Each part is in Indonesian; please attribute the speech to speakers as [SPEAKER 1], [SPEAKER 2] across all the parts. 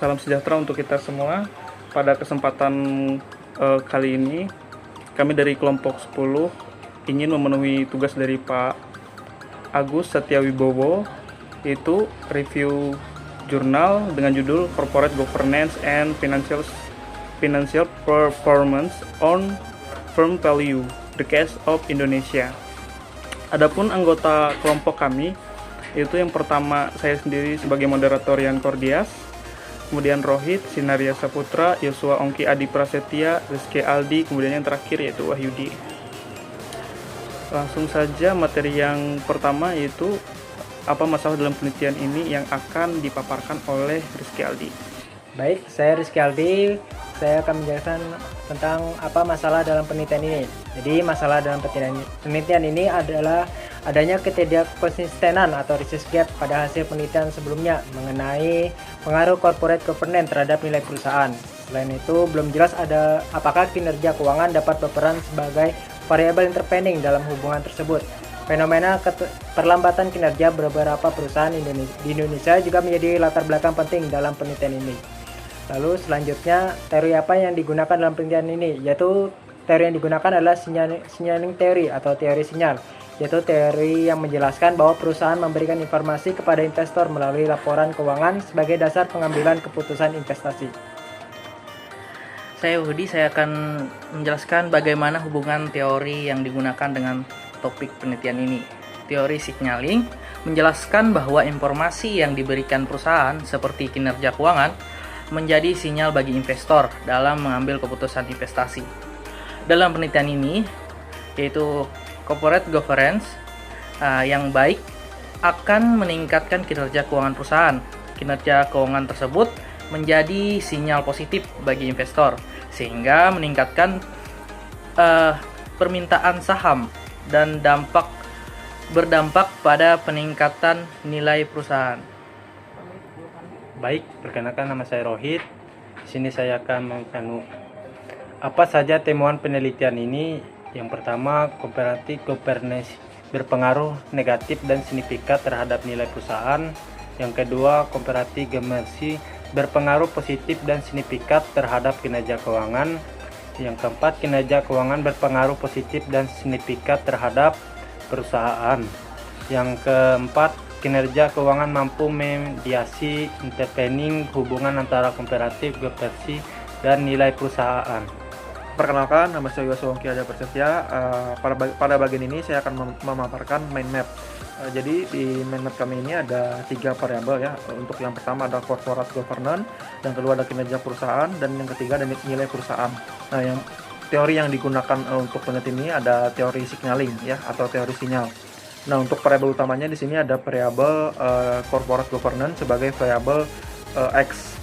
[SPEAKER 1] Salam sejahtera untuk kita semua. Pada kesempatan kali ini, kami dari kelompok 10 ingin memenuhi tugas dari Pak Agus Setiawibowo, yaitu review jurnal dengan judul Corporate Governance and Financial Performance on Firm Value, The Case of Indonesia. Adapun anggota kelompok kami, yaitu yang pertama saya sendiri sebagai moderator Yan Kordias, kemudian Rohit, Sinaria Saputra, Yosua Ongki Adi Prasetya, Rizky Aldi, kemudian yang terakhir yaitu Wahyudi. Langsung saja materi yang pertama, yaitu apa masalah dalam penelitian ini yang akan dipaparkan oleh Rizky Aldi.
[SPEAKER 2] Baik, saya Rizky Aldi. Saya akan menjelaskan tentang apa masalah dalam penelitian ini. Jadi masalah dalam penelitian ini adalah adanya ketidakkonsistenan atau research gap pada hasil penelitian sebelumnya mengenai pengaruh corporate governance terhadap nilai perusahaan. Selain itu, belum jelas apakah kinerja keuangan dapat berperan sebagai variabel intervening dalam hubungan tersebut. Fenomena perlambatan kinerja beberapa perusahaan di Indonesia juga menjadi latar belakang penting dalam penelitian ini. Lalu selanjutnya, teori apa yang digunakan dalam penelitian ini? Yaitu teori yang digunakan adalah signaling theory atau teori sinyal, yaitu teori yang menjelaskan bahwa perusahaan memberikan informasi kepada investor melalui laporan keuangan sebagai dasar pengambilan keputusan investasi.
[SPEAKER 3] Saya Uhudi, saya akan menjelaskan bagaimana hubungan teori yang digunakan dengan topik penelitian ini. Teori signaling menjelaskan bahwa informasi yang diberikan perusahaan seperti kinerja keuangan menjadi sinyal bagi investor dalam mengambil keputusan investasi. Dalam penelitian ini, yaitu corporate governance yang baik akan meningkatkan kinerja keuangan perusahaan. Kinerja keuangan tersebut menjadi sinyal positif bagi investor, sehingga meningkatkan permintaan saham dan berdampak pada peningkatan nilai perusahaan.
[SPEAKER 4] Baik, perkenalkan nama saya Rohit. Di sini saya akan apa saja temuan penelitian ini. Yang pertama, comparative governance berpengaruh negatif dan signifikan terhadap nilai perusahaan. Yang kedua, comparative governance berpengaruh positif dan signifikan terhadap kinerja keuangan. Yang keempat, kinerja keuangan berpengaruh positif dan signifikan terhadap perusahaan. Yang keempat, kinerja keuangan mampu memediasi intervening hubungan antara comparative governance dan nilai perusahaan.
[SPEAKER 1] Perkenalkan, nama saya Yosua Ongki Adi Prasetya. Pada bagian ini saya akan memaparkan mind map. Jadi di mind map kami ini ada 3 variabel ya. Untuk yang pertama ada corporate governance, yang kedua ada kinerja perusahaan, dan yang ketiga ada nilai perusahaan. Nah, yang teori yang digunakan untuk penelitian ini ada teori signaling ya, atau teori sinyal. Nah, untuk variabel utamanya di sini ada variabel corporate governance sebagai variabel X.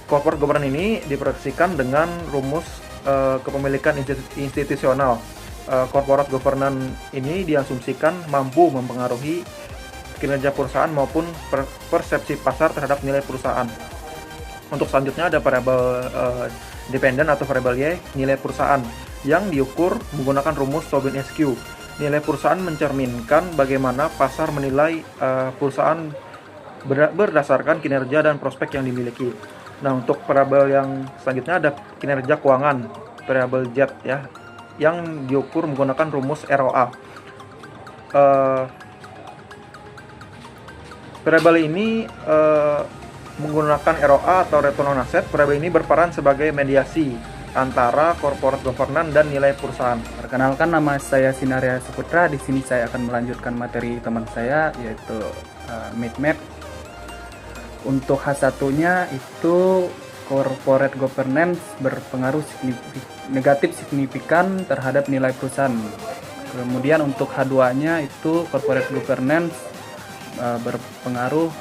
[SPEAKER 1] Corporate governance ini diproyeksikan dengan rumus kepemilikan institusional. Corporate governance ini diasumsikan mampu mempengaruhi kinerja perusahaan maupun persepsi pasar terhadap nilai perusahaan. Untuk selanjutnya ada variabel dependent atau variabel Y, nilai perusahaan, yang diukur menggunakan rumus Tobin-SQ. Nilai perusahaan mencerminkan bagaimana pasar menilai perusahaan berdasarkan kinerja dan prospek yang dimiliki. Nah, untuk variabel yang selanjutnya ada kinerja keuangan, variabel Z ya, yang diukur menggunakan rumus ROA. Variabel ini menggunakan ROA atau return on asset. Variabel ini berperan sebagai mediasi antara corporate governance dan nilai perusahaan.
[SPEAKER 5] Perkenalkan, nama saya Sinaria Saputra. Di sini saya akan melanjutkan materi teman saya, yaitu mind map. Untuk H1-nya itu corporate governance berpengaruh negatif signifikan terhadap nilai perusahaan. Kemudian untuk H2-nya itu corporate governance berpengaruh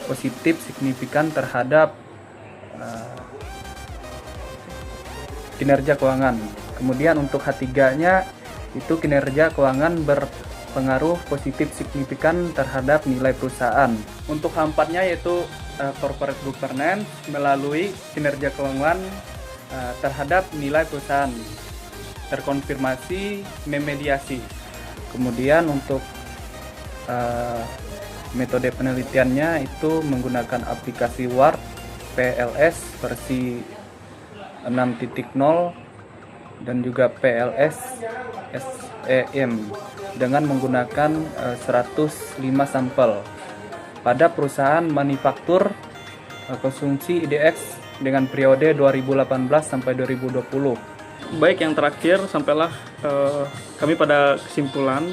[SPEAKER 5] positif signifikan terhadap kinerja keuangan. Kemudian untuk H3-nya itu kinerja keuangan berpengaruh positif signifikan terhadap nilai perusahaan. Untuk H4-nya yaitu corporate governance melalui kinerja keuangan terhadap nilai perusahaan terkonfirmasi memediasi. Kemudian untuk Metode penelitiannya itu menggunakan aplikasi Word PLS versi 6.0 dan juga PLS SEM dengan menggunakan 105 sampel pada perusahaan manufaktur konsumsi IDX dengan periode 2018 sampai 2020.
[SPEAKER 6] Baik, yang terakhir sampailah kami pada kesimpulan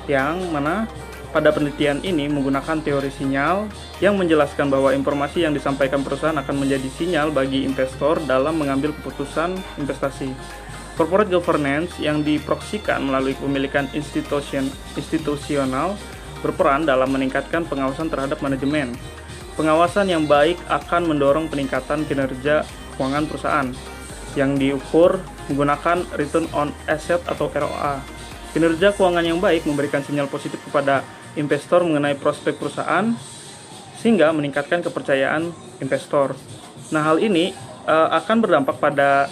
[SPEAKER 6] yang mana pada penelitian ini menggunakan teori sinyal yang menjelaskan bahwa informasi yang disampaikan perusahaan akan menjadi sinyal bagi investor dalam mengambil keputusan investasi. Corporate governance yang diproksikan melalui kepemilikan institusional berperan dalam meningkatkan pengawasan terhadap manajemen. Pengawasan yang baik akan mendorong peningkatan kinerja keuangan perusahaan yang diukur menggunakan return on asset atau ROA. Kinerja keuangan yang baik memberikan sinyal positif kepada investor mengenai prospek perusahaan sehingga meningkatkan kepercayaan investor. Nah, hal ini akan berdampak pada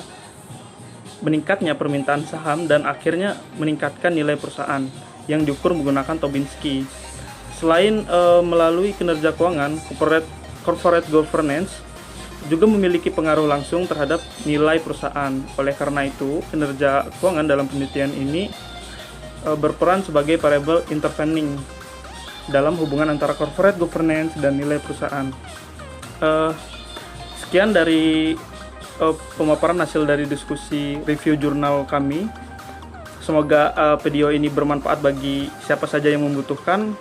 [SPEAKER 6] meningkatnya permintaan saham dan akhirnya meningkatkan nilai perusahaan yang diukur menggunakan Tobinski. Selain melalui kinerja keuangan, corporate governance juga memiliki pengaruh langsung terhadap nilai perusahaan. Oleh karena itu, kinerja keuangan dalam penelitian ini berperan sebagai variabel intervening dalam hubungan antara corporate governance dan nilai perusahaan. Sekian dari pemaparan hasil dari diskusi review jurnal kami. Semoga video ini bermanfaat bagi siapa saja yang membutuhkan.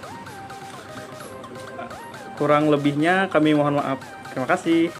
[SPEAKER 6] Kurang lebihnya kami mohon maaf. Terima kasih.